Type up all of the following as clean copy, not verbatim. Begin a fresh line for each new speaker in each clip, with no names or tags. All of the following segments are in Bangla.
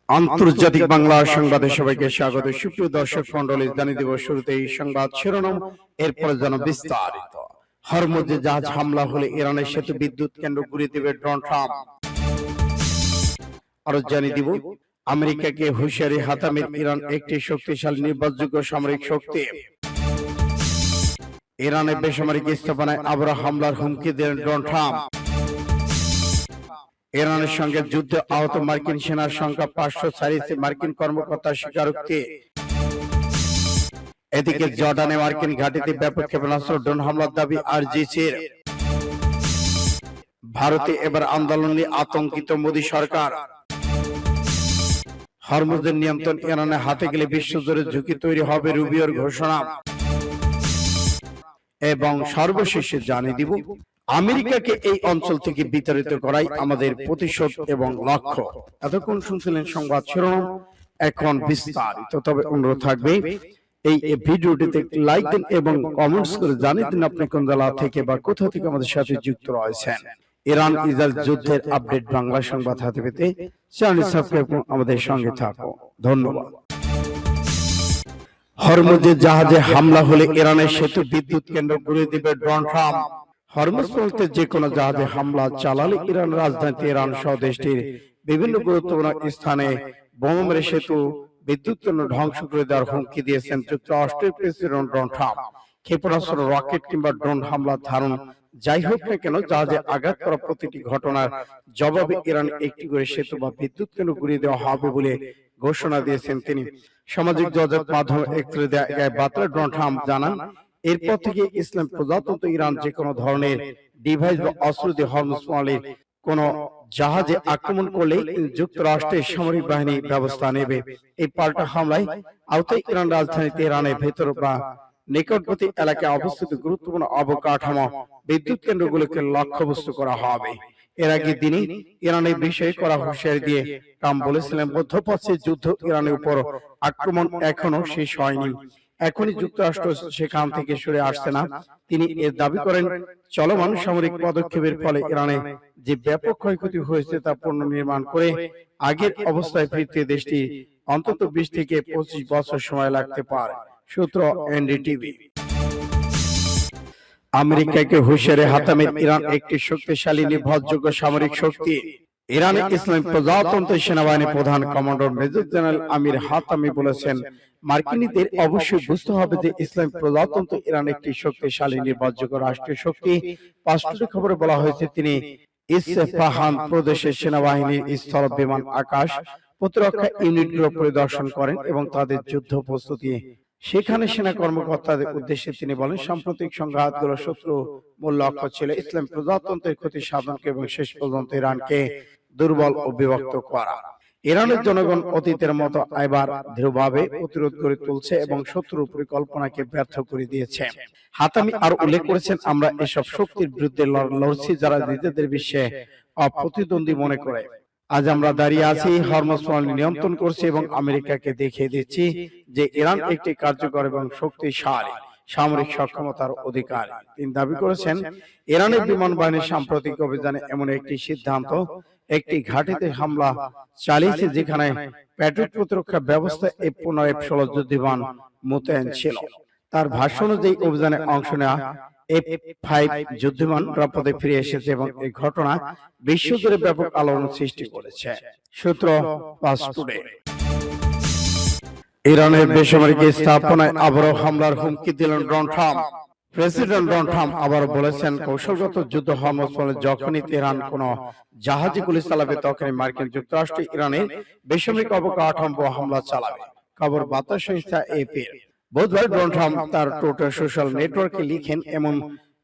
আন্তর্জাতিক বাংলা সংবাদে সবাইকে স্বাগত। সুপ্রিয় দর্শক মন্ডলী, জানিয়ে দেব শুরুতেই সংবাদ শিরোনাম, এরপরে যেন বিস্তারিত। হরমুজে জাহাজ হামলা হলে ইরানের সেতু বিদ্যুৎ কেন্দ্র ঘুরিয়ে দেবে ডোনাল্ড ট্রাম্প। আরো জানিয়ে দিব, আমেরিকাকে হুঁশিয়ারি হাতামির, ইরান একটি শক্তিশালী নির্ভরযোগ্য সামরিক শক্তি। ইরানের বেসামরিক স্থাপনায় আবার হামলার হুমকি দিলেন ডোনাল্ড ট্রাম্প। ইরানের সঙ্গে যুদ্ধে আহত মার্কিন সেনার সংখ্যা 500 ছাড়িয়েছে মার্কিন কর্মকর্তার স্বীকারোক্তি। এদিকে জর্ডানে মার্কিন ঘাঁটিতে ব্যাপক ক্ষেপণাস্ত্র ড্রোন হামলার দাবি আরজিসির। ভারতে এবার আন্দোলন নিয়ে আতঙ্কিত মোদী সরকার। হরমুজের নিয়ন্ত্রণ ইরানের হাতে গেলে বিশ্বজুড়ে ঝুঁকি তৈরি হবে, রুবিওর ঘোষণা। এবং সর্বশেষে জানিয়ে দিব, আমেরিকাকে এই অঞ্চল থেকে বিতাড়িত করাই আমাদের প্রতিশোধ এবং লক্ষ্য। এতক্ষণ শুনছিলেন সংবাদ শিরোনাম, এখন বিস্তারিত। তবে অনুরোধ থাকবে, এই ভিডিওটিতে লাইক দিন এবং কমেন্টস করে জানিয়ে দিন আপনি কোন জেলা থেকে বা কোথা থেকে আমাদের সাথে যুক্ত রয়েছেন। ইরান ইসরায়েল যুদ্ধের আপডেট বাংলা সংবাদ হাতে পেতে চ্যানেল সাবস্ক্রাইব করে আমাদের সঙ্গে থাকো। ধন্যবাদ। হরমুজে জাহাজে হামলা হলে ইরানের সেতু বিদ্যুৎ কেন্দ্র ঘুরিয়ে দিবে ডোনাল্ড ট্রাম্প। হরমুজ প্রদেশে যে কোনো জাহাজে হামলা চালালে ইরান রাজধানী তেহরান সহ দেশটির বিভিন্ন গুরুত্বপূর্ণ স্থানে বোমা মেরে সেতু বিদ্যুৎ কেন্দ্র ধ্বংস করে দেওয়ার হুমকি দিয়েছেন যুক্তরাষ্ট্রের প্রেসিডেন্ট ডোনাল্ড ট্রাম্প। ক্ষেপণাস্ত্র, রকেট কিংবা ড্রোন হামলার ধারণ যাই হোক না কেন, জাহাজে আঘাত করা প্রতিটি ঘটনার জবাবে ইরান একটি করে সেতু বা বিদ্যুৎ কেন্দ্র ঘুরিয়ে দেওয়া হবে বলে ঘোষণা দিয়েছেন তিনি। সামাজিক যোগাযোগ মাধ্যম এক্সে বার্তায় ডোনাল্ড ট্রাম্প জানান, এরপর থেকে ইসলাম প্রজাতন্ত্র ইরান যে কোনো ধরনের ডিভাইস বা অস্ত্র দিয়ে হরমুজ প্রণালীর কোন জাহাজে আক্রমণ করলে যুক্তরাষ্ট্রের সামরিক বাহিনী ব্যবস্থা নেবে। এই পাল্টা হামলায় আওতায় ইরান রাজধানী তেহরানের ভেতর বা নিকটবর্তী এলাকায় অবস্থিত গুরুত্বপূর্ণ অবকাঠামো, বিদ্যুৎ কেন্দ্রগুলোকে লক্ষ্যবস্তু করা হবে। এর আগে দিনে ইরানের বিষয়ে করা হুঁশিয়ারি দিয়ে ট্রাম্প বলেছিলেন, মধ্যপ্রাচ্যের যুদ্ধ ইরানের উপর আক্রমণ এখনো শেষ হয়নি, এখনই যুক্তরাষ্ট্র সেখান থেকে সরে আসছে না। তিনি এর দাবি করেন, চলমান সামরিক পদক্ষেপের ফলে ইরানে যে ব্যাপক ক্ষয়ক্ষতি হয়েছে তা পুনর্নির্মাণ করে আগের অবস্থায় ফিরতে দেশটি অন্তত 20 থেকে 25 বছর সময় লাগতে পারে। সূত্র এনডিটিভি। আমেরিকাকে হুঁশিয়ারি হাতামির, ইরান একটি শক্তিশালী নির্ভরযোগ্য সামরিক শক্তি। ইরানের ইসলামিক প্রজাতন্ত্রের সেনাবাহিনী প্রধান কমান্ডার মেজর জেনারেল আমির হাতামি বলেছেন, মার্কিনীদের অবশ্যই বুঝতে হবে যে ইসলামিক প্রজাতন্ত্র ইরান একটি শক্তিশালী নির্ভরযোগ্য রাষ্ট্রীয় শক্তি। পাঁচটি খবরে বলা হয়েছে তিনি ইসফাহান প্রদেশের সেনাবাহিনীর স্থল, বিমান, আকাশ প্রতিরক্ষা ইউনিটগুলো পরিদর্শন করেন এবং তাদের যুদ্ধ প্রস্তুতি সেখানে সেনা কর্মকর্তাদের উদ্দেশ্যে তিনি বলেন, সাম্প্রতিক সংঘাতগুলো শত্রু মূল লক্ষ্য ছিল ইসলাম প্রজাতন্ত্রের ক্ষতি সাধনকে এবং শেষ পর্যন্ত ইরানকে দুর্বল ও বিভক্ত করা। ইরানের জনগণ অতীতের মতো এবার দৃঢ়ভাবে প্রতিরোধ করে তুলছে এবং শত্রুর পরিকল্পনাকে ব্যর্থ করে দিয়েছে। হাতামি আরো উল্লেখ করেছেন, আমরা এসব শক্তির বিরুদ্ধে লড়ছি যারা নিজেদের বিশ্বে অপ্রতিদ্বন্দ্বী মনে করে। আজ আমরা দাঁড়িয়ে আছি, হরমুজ প্রণালী নিয়ন্ত্রণ করছি এবং আমেরিকাকে দেখিয়ে দিচ্ছি যে ইরান একটি কার্যকর এবং শক্তিশালী সামরিক সক্ষমতার অধিকারী। তিনি দাবি করেছেন, ইরানের বিমান বাহিনীর সাম্প্রতিক অভিযানে এমন একটি সিদ্ধান্ত একটি ঘাঁটিতে হামলা চালিয়েছে যেখানে প্যাট্রিয়ট প্রতিরক্ষা ব্যবস্থা F-15 যুদ্ধবিমান মোতায়েন ছিল। তার ভাষ্য অনুযায়ী অভিযানে অংশ নেওয়া F-5 যুদ্ধবিমান নিরাপদে ফিরে এসেছে এবং এই ঘটনা বিশ্বজুড়ে ব্যাপক আলোড়ন সৃষ্টি করেছে। সূত্র ফাস্ট টুডে। ইরানের বেসামরিক স্থাপনায় আবারও হামলার হুমকি দিলেন Donald Trump. President Donald Trump আবার বলেছেন, কৌশলগত যুদ্ধ হরমুজ প্রণালী যখনই তেহরান কোন জাহাজে গুলি চালাবে তখনই মার্কিন যুক্তরাষ্ট্র ইরানের বেসামরিক অবকাঠামো হামলা চালাবে। খবর বার্তা সংস্থা AP। বুধবার ডোনাল্ড ট্রাম্প তার টুইটার সোশ্যাল নেটওয়ার্কে লিখেন,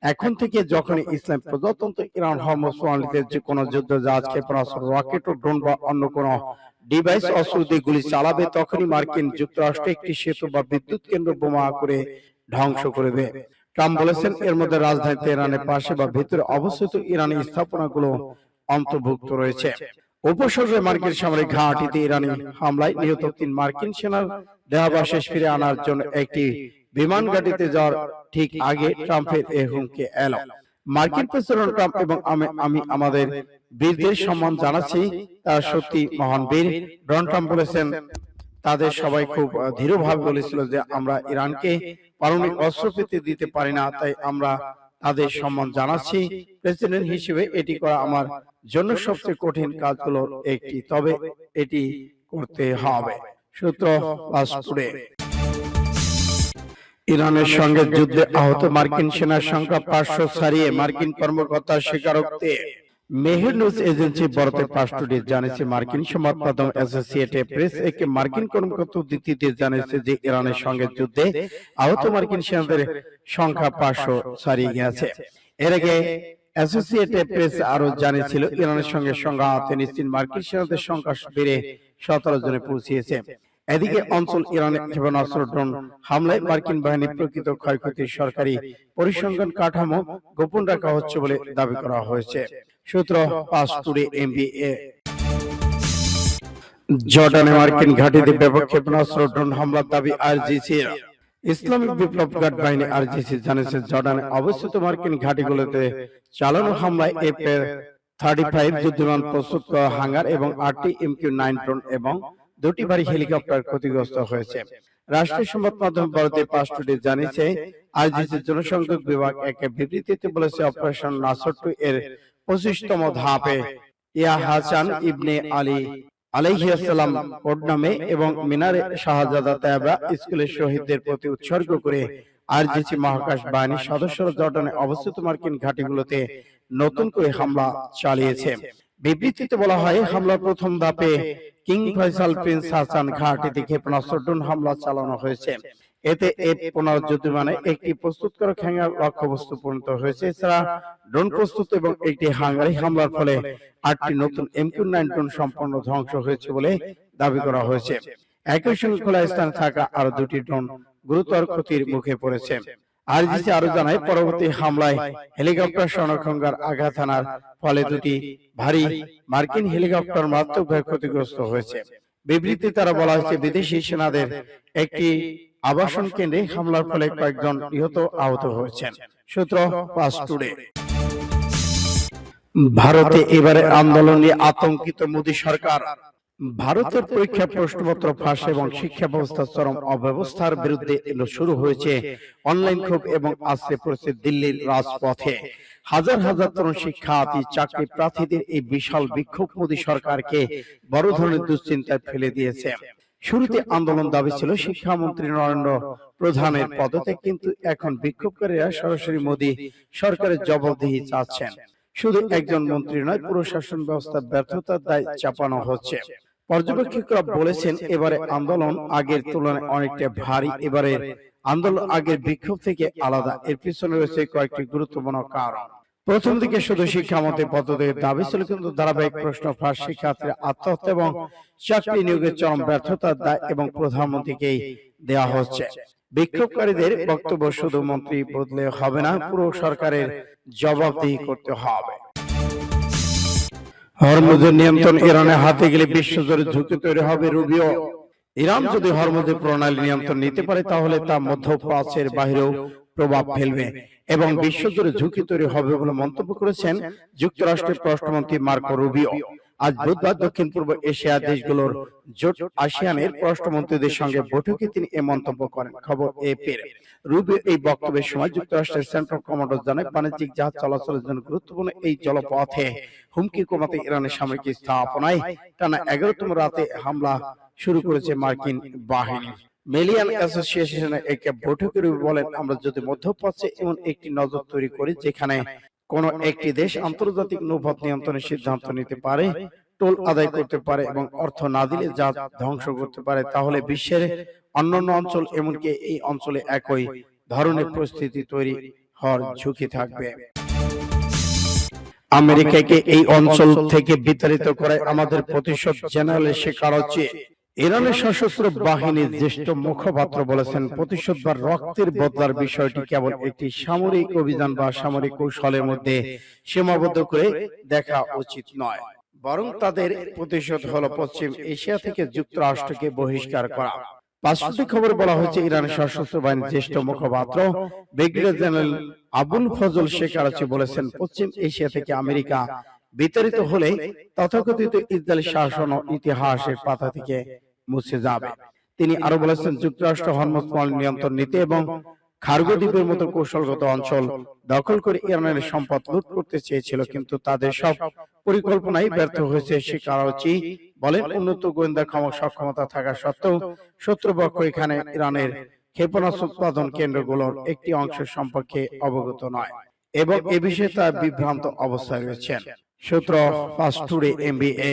এখন থেকে যখনই ইসলাম প্রজাতন্ত্র ইরান হরমুজ প্রণালীতে যে কোনো যুদ্ধ জাহাজ, ক্ষেপণাস্ত্র, রকেট ও ড্রোন বা অন্য কোনো ডিভাইস অস্ত্র দিয়ে গুলি চালাবে তখনই মার্কিন যুক্তরাষ্ট্র একটি সেতু বা বিদ্যুৎ কেন্দ্র বোমা করে ধ্বংস করবে। ট্রাম্প বলেছেন, এর মধ্যে রাজধানী তেহরানের পাশে বা ভিতরে অবস্থিত ইরানি স্থাপনাগুলো অন্তর্ভুক্ত রয়েছে। উপসাগরে মার্কিন সামরিক ঘাঁটিতে ইরানি হামলায় নিহত 3 মার্কিন সেনার দেহাবশেষ ফিরে আনার জন্য একটি বিমান ঘাঁটিতে যাওয়ার ঠিক আগে ট্রাম্পের এই হুমকি এলো। মার্কিন প্রেসিডেন্ট ট্রাম্প এবং আমি আমাদের বীরদের সম্মান জানাচ্ছি, তারা সত্যি মহান বীর। ডোনাল্ড ট্রাম্প বলেছেন তাদের সবাই খুব দৃঢ়ভাবে বলেছিল যে আমরা ইরানকে পারমাণবিক অস্ত্র পেতে দিতে পারি না, তাই আমরা তাদের সম্মান জানাচ্ছি। প্রেসিডেন্ট হিসেবে এটি করা আমার জন্য সবচেয়ে কঠিন কাজগুলোর একটি, তবে এটি করতে হবে। সূত্র ফাস্ট টুডে। ইরানের সঙ্গে যুদ্ধে আহত মার্কিন সেনার সংখ্যা 500 ছাড়িয়ে মার্কিন কর্মকর্তার স্বীকারোক্তি। মেহের নিউজ এজেন্সি বরাতে ফাস্ট টুডে জানিয়েছে, মার্কিন সংবাদ মাধ্যম অ্যাসোসিয়েটেড প্রেস একে মার্কিন কর্মকর্তা উদ্ধৃতিতে জানিয়েছে যে ইরানের সঙ্গে যুদ্ধে আহত মার্কিন সেনাদের সংখ্যা 500 ছাড়িয়ে গেছে। এর আগে অ্যাসোসিয়েটেড প্রেস আরো জানিয়েছিল ইরানের সঙ্গে সংঘাতে নিশ্চিত মার্কিন সেনাদের সংখ্যা বেড়ে 17 জনে পৌঁছিয়েছে। এদিকে অঞ্চল ইরানে ক্ষেপণাস্ত্র ড্রোন হামলায় মার্কিন বাহিনীর প্রকৃত ক্ষয়ক্ষতির সরকারি পরিসংখ্যান কাঠামো গোপন রাখা হচ্ছে বলে দাবি করা হয়েছে। সূত্র ফাস্ট টুডে এমবিএ। জর্ডানে মার্কিন ঘাঁটিতে ব্যাপক ক্ষেপণাস্ত্র ড্রোন হামলার দাবি আরজিসির। ইসলামিক বিপ্লব গার্ড বাহিনী আরজিসি জানিয়েছে জর্ডানে অবস্থিত মার্কিন ঘাঁটিগুলোতে চালানো হামলায় F-35 যুদ্ধবিমান প্রস্তুত করা হাঙ্গার এবং 8টি MQ-9 ড্রোন এবং 2টি ভারী হেলিকপ্টার ক্ষতিগ্রস্ত হয়েছে। রাষ্ট্রীয় সংবাদ মাধ্যম ভারতে ফাস্ট টুডে জানিয়েছে, আরজিসির জনসংযোগ বিভাগ এক বিবৃতিতে বলেছে অপারেশন নাসর 2 এর 25তম ধাপে ইয়া হাসান ইবনে আলী আলাইহিস সালাম কোড নামে এবং মিনারে শাহজাদা তায়েবা স্কুলের শহীদদের প্রতি উৎসর্গ করে আরজিসি মহাকাশ বাহিনীর সদস্যরা জর্ডানে অবস্থিত মার্কিন ঘাঁটিগুলোতে নতুন করে হামলা চালিয়েছে। বিবৃতিতে বলা হয়, হামলার প্রথম ধাপে কিং ফয়সাল প্রিন্স হাসান ঘাঁটিতে ক্ষেপণাস্ত্র ড্রোন হামলা চালানো হয়েছে। এতে F-15 যুদ্ধবিমানে একটি প্রস্তুত করা হ্যাঙ্গার লক্ষ্যবস্তু পরিণত হয়েছে। এছাড়া ড্রোন প্রস্তুত এবং একটি হাঙ্গারি হামলার ফলে 8টি নতুন MQ-9 ড্রোন সম্পূর্ণ ধ্বংস হয়েছে বলে দাবি করা হয়েছে। একই সঙ্গে খোলা স্থানে থাকা আরো 2টি ড্রোন গুরুতর ক্ষতির মুখে পড়েছে। আরজিসি আরো জানায়, পরবর্তী হামলায় হেলিকপ্টার সংরক্ষণকার আঘাত হানার ফলে 2টি ভারী মার্কিন হেলিকপ্টার মারাত্মকভাবে ক্ষতিগ্রস্ত হয়েছে। বিবৃতিতে তারা বলা হয়েছে, বিদেশি সেনাদের একটি আবাসন কেন্দ্রে হামলার ফলে কয়েকজন নিহত আহত হয়েছেন। সূত্র ফাস্ট টুডে। ভারতে এবারে আন্দোলন নিয়ে আতঙ্কিত মোদী সরকার। ভারতের পরীক্ষা প্রশ্নপত্র ফাঁস এবং শিক্ষা ব্যবস্থার চরম অব্যবস্থার বিরুদ্ধে শুরু হয়েছে অনলাইন ক্ষোভ এবং আশ্রে পড়েছে দিল্লির রাজপথে। হাজার হাজার তরুণ শিক্ষার্থী চাকরি প্রার্থীদের এই বিশাল বিক্ষোভ মোদী সরকারকে বড় ধরনের দুশ্চিন্তায় ফেলে দিয়েছে। শুরুতে আন্দোলন দাবি ছিল শিক্ষামন্ত্রী নরেন্দ্র প্রধানের পদত্যাগ, কিন্তু এখন বিক্ষোভকারীরা সরাসরি মোদী সরকারের জবাবদিহি চাচ্ছেন। শুধু একজন মন্ত্রী নয়, পুরো শাসন ব্যবস্থার ব্যর্থতার দায় চাপানো হচ্ছে। পর্যবেক্ষকরা বলেছেন, এবারে আন্দোলন আগের তুলনায় অনেকটা ভারী। এবারে আন্দোলন আগের বিক্ষোভ থেকে আলাদা। এর পিছনে রয়েছে কয়েকটি গুরুত্বপূর্ণ কারণ। প্রথম দিকে শুধু শিক্ষামন্ত্রী পদত্যাগের দাবি ছিল, কিন্তু ধারাবাহিক প্রশ্ন ফাঁস, শিক্ষার্থীর আত্মহত্যা এবং চাকরি নিয়োগের চরম ব্যর্থতার দায় এবং প্রধানমন্ত্রীকেই দেওয়া হচ্ছে। বিক্ষোভকারীদের বক্তব্য, শুধু মন্ত্রী বদলে হবে না, পুরো সরকারের জবাবদিহি করতে হবে। হরমুজের নিয়ন্ত্রণ ইরানের হাতে গেলে বিশ্বজুড়ে ঝুঁকি তৈরি হবে, রুবিও। ইরান যদি হরমুজের প্রণালী নিয়ন্ত্রণ নিতে পারে তাহলে তা মধ্যপ্রাচ্যের বাইরেও প্রভাব ফেলবে এবং বিশ্বজুড়ে ঝুঁকি তৈরি হবে বলে মন্তব্য করেছেন যুক্তরাষ্ট্রের পররাষ্ট্রমন্ত্রী মার্কো রুবিও। আজ বুধবার দক্ষিণ পূর্ব এশিয়া দেশগুলোর জোট আসিয়ানের পররাষ্ট্রমন্ত্রীদের সঙ্গে বৈঠকে তিনি এ মন্তব্য করেন। খবর এপির। রুবিও এই বক্তব্যের সময় যুক্তরাষ্ট্রের সেন্ট্রাল কমান্ডার জানায়, বাণিজ্যিক জাহাজ চলাচলের জন্য গুরুত্বপূর্ণ এই জলপথে হুমকি কমাতে ইরানের সামরিক স্থাপনায় টানা 11তম রাতে হামলা শুরু করেছে মার্কিন বাহিনী। মেলিয়ান অ্যাসোসিয়েশনের এক বৈঠকে রুবি বলেন, আমরা যদি মধ্যপ্রাচ্যে এমন একটি নজর তৈরি করি যেখানে কোন একটি দেশ আন্তর্জাতিক নৌপথ নিয়ন্ত্রণের সিদ্ধান্ত নিতে পারে, টোল আদায় করতে পারে এবং অর্থ না দিলে জাহাজ ধ্বংস করতে পারে, তাহলে বিশ্বের অন্যান্য অঞ্চল এমনকি এই অঞ্চলে একই ধরনের পরিস্থিতি তৈরি হওয়ার ঝুঁকি থাকবে। আমেরিকাকে এই অঞ্চল থেকে বিতাড়িত করায় আমাদের প্রতিশোধ জেনারেল শেখার হচ্ছে। ইরানের সশস্ত্র বাহিনীর জ্যেষ্ঠ মুখপাত্র বলেছেন, প্রতিশোধ বা রক্তের বদলার বিষয়টি কেবল একটি সামরিক অভিযান বা সামরিক কৌশলের মধ্যে সীমাবদ্ধ করে দেখা উচিত নয়, বরং তাদের প্রতিশোধ হলো পশ্চিম এশিয়া থেকে যুক্তরাষ্ট্রকে বহিষ্কার করা। পাঁচটি খবরে বলা হয়েছে, ইরানের সশস্ত্র বাহিনীর জ্যেষ্ঠ মুখপাত্র ব্রিগেডিয়ার জেনারেল আবুল ফজল শেখ আরাচি বলেছেন, পশ্চিম এশিয়া থেকে আমেরিকা বিতাড়িত হলে তথাকথিত ইসরায়েলি শাসন ও ইতিহাসের পাতা থেকে মুছে যাবে। তিনি আরো বলেছেন, যুক্তরাষ্ট্র হরমুজ প্রণালী নিয়ন্ত্রণ নিতে এবং খার্গো দ্বীপের মতো কৌশলগত অঞ্চল দখল করে ইরানের সম্পদ লুট করতে চেয়েছিল, কিন্তু তাদের সব পরিকল্পনাই ব্যর্থ হয়েছে। শিকারচি বলেন, উন্নত গোয়েন্দা সক্ষমতা থাকা সত্ত্বেও শত্রুপক্ষ এখানে ইরানের ক্ষেপণাস্ত্র উৎপাদন কেন্দ্রগুলোর একটি অংশ সম্পর্কে অবগত নয় এবং এ বিষয়ে তারা বিভ্রান্ত অবস্থায় রয়েছেন। সূত্র ফাস্ট টুডে MBA।